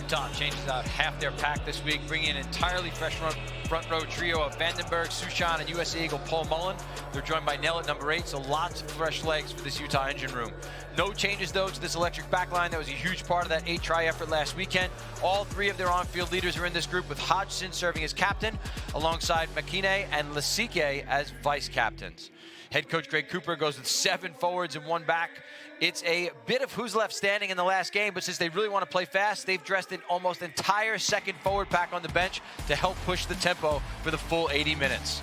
Utah changes out half their pack this week, bringing an entirely fresh front row trio of Vandenberg, Suchon, and USA Eagle Paul Mullen. They're joined by Nell at number 8, so lots of fresh legs for this Utah engine room. No changes, though, to this electric backline. That was a huge part of that 8-try effort last weekend. All 3 of their on-field leaders are in this group, with Hodgson serving as captain, alongside Makine and Lasike as vice captains. Head coach Greg Cooper goes with 7 forwards and 1 back. It's a bit of who's left standing in the last game, but since they really want to play fast, they've dressed an almost entire second forward pack on the bench to help push the tempo for the full 80 minutes.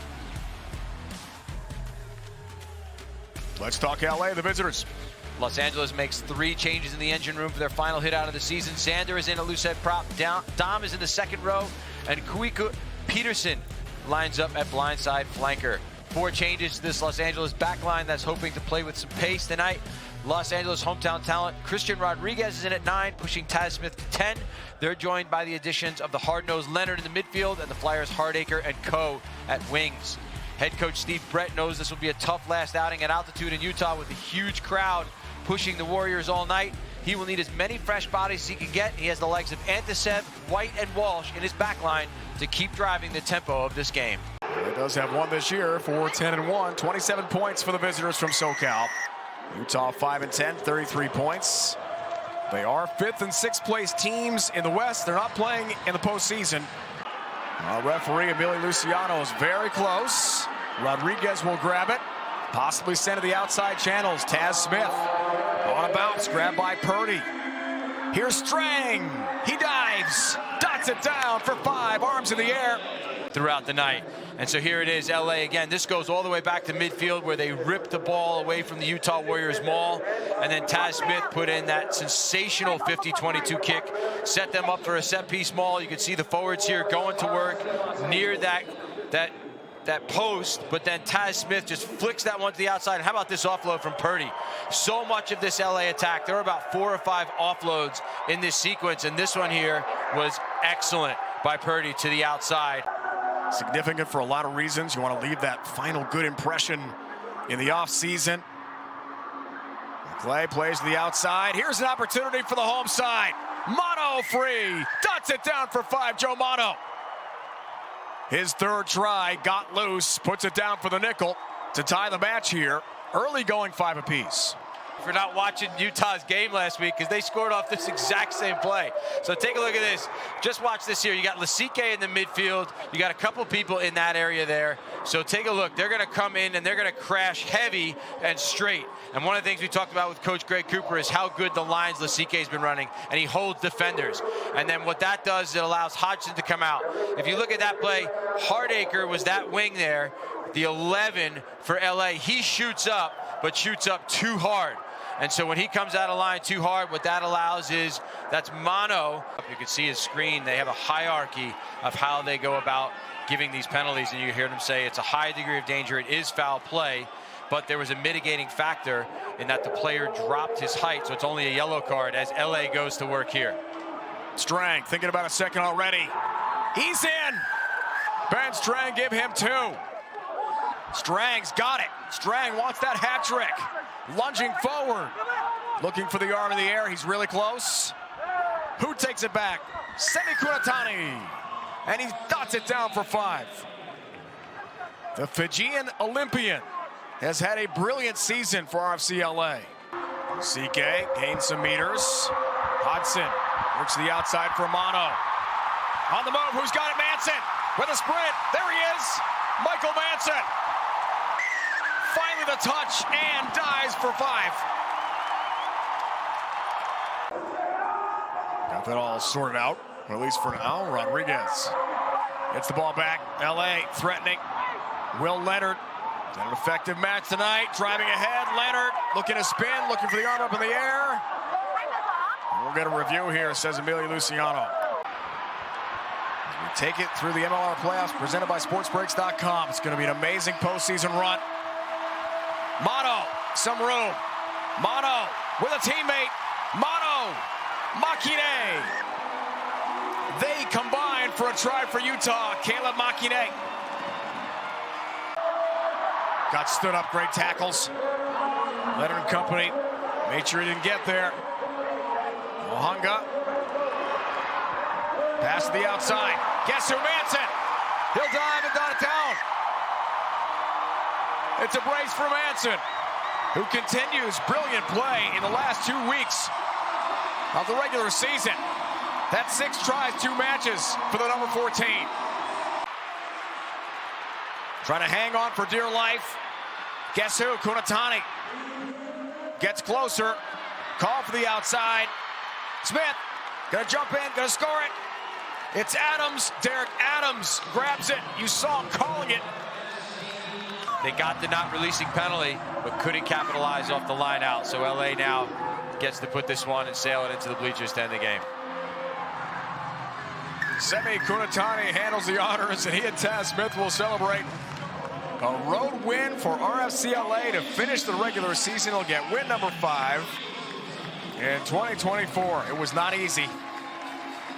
Let's talk LA, the visitors. Los Angeles makes 3 changes in the engine room for their final hit out of the season. Xander is in a loosehead prop, Dom is in the second row, and Kuiku Peterson lines up at blindside flanker. 4 changes to this Los Angeles backline that's hoping to play with some pace tonight. Los Angeles hometown talent Christian Rodriguez is in at 9, pushing Taz Smith to 10. They're joined by the additions of the hard-nosed Leonard in the midfield and the Flyers Hardacre and Co. at wings. Head coach Steve Brett knows this will be a tough last outing at altitude in Utah with a huge crowd pushing the Warriors all night. He will need as many fresh bodies as he can get. He has the likes of Antisev, White, and Walsh in his backline to keep driving the tempo of this game. It does have one this year for 10-1, 27 points for the visitors from SoCal. Utah 5-10, 33 points. They are 5th and 6th place teams in the West. They're not playing in the postseason. Referee Emilio Luciano is very close. Rodriguez will grab it, possibly send to the outside channels. Taz Smith on a bounce, grabbed by Purdy. Here's Strang. He dives, dots it down for 5, arms in the air. Throughout the night. And so here it is, LA again. This goes all the way back to midfield where they ripped the ball away from the Utah Warriors maul. And then Taz Smith put in that sensational 50-22 kick, set them up for a set-piece maul. You can see the forwards here going to work near that post, but then Taz Smith just flicks that one to the outside. And how about this offload from Purdy? So much of this LA attack, there were about 4 or 5 offloads in this sequence, and this one here was excellent by Purdy to the outside. Significant for a lot of reasons. You want to leave that final good impression in the offseason. Clay plays to the outside. Here's an opportunity for the home side. Mono free. Dots it down for 5, Joe Mono. His 3rd try got loose, puts it down for the nickel to tie the match here. Early going 5 apiece. For not watching Utah's game last week, because they scored off this exact same play. So take a look at this. Just watch this here. You got Lasike in the midfield. You got a couple people in that area there. So take a look. They're going to come in and they're going to crash heavy and straight. And one of the things we talked about with Coach Greg Cooper is how good the lines Lasike's been running, and he holds defenders. And then what that does is it allows Hodgson to come out. If you look at that play, Hardacre was that wing there, the 11 for LA. He shoots up, but shoots up too hard. And so when he comes out of line too hard, what that allows is, that's mono. You can see his screen. They have a hierarchy of how they go about giving these penalties, and you hear them say it's a high degree of danger. It is foul play, but there was a mitigating factor in that the player dropped his height, so it's only a yellow card as LA goes to work here. Strang thinking about a second already. He's in. Ben Strang, give him 2. Strang's got it. Strang wants that hat trick. Lunging forward, looking for the arm in the air. He's really close. Who takes it back? Semi Kunatani, and he dots it down for 5. The Fijian Olympian has had a brilliant season for RFCLA. CK gains some meters. Hodgson works to the outside for Mono. On the move, who's got it? Manson with a sprint. There he is, Michael Manson. Finally the touch, and dives for 5. Got that all sorted out, or at least for now. Rodriguez gets the ball back. LA threatening. Will Leonard. An effective match tonight. Driving ahead. Leonard looking to spin, looking for the arm up in the air. And we'll get a review here, says Emilio Luciano. As we take it through the MLR playoffs presented by SportsBreaks.com. It's going to be an amazing postseason run. Mono, some room. Mono with a teammate. Mono, Makine. They combine for a try for Utah. Caleb Makine. Got stood up, great tackles. Leonard and company made sure he didn't get there. Ohanga Pass to the outside. Guess who? Manson. He'll dive and dot it down. It's a brace for Manson, who continues brilliant play in the last 2 weeks of the regular season. That's 6 tries, 2 matches for the number 14. Trying to hang on for dear life. Guess who? Kunatani gets closer. Call for the outside. Smith gonna jump in, gonna score it. It's Adams. Derek Adams grabs it. You saw him calling it. They got the not releasing penalty, but couldn't capitalize off the line out. So LA now gets to put this one and sail it into the bleachers to end the game. Semi Kunatani handles the honors, and he and Taz Smith will celebrate a road win for RFCLA to finish the regular season. He'll get win number 5 in 2024. It was not easy.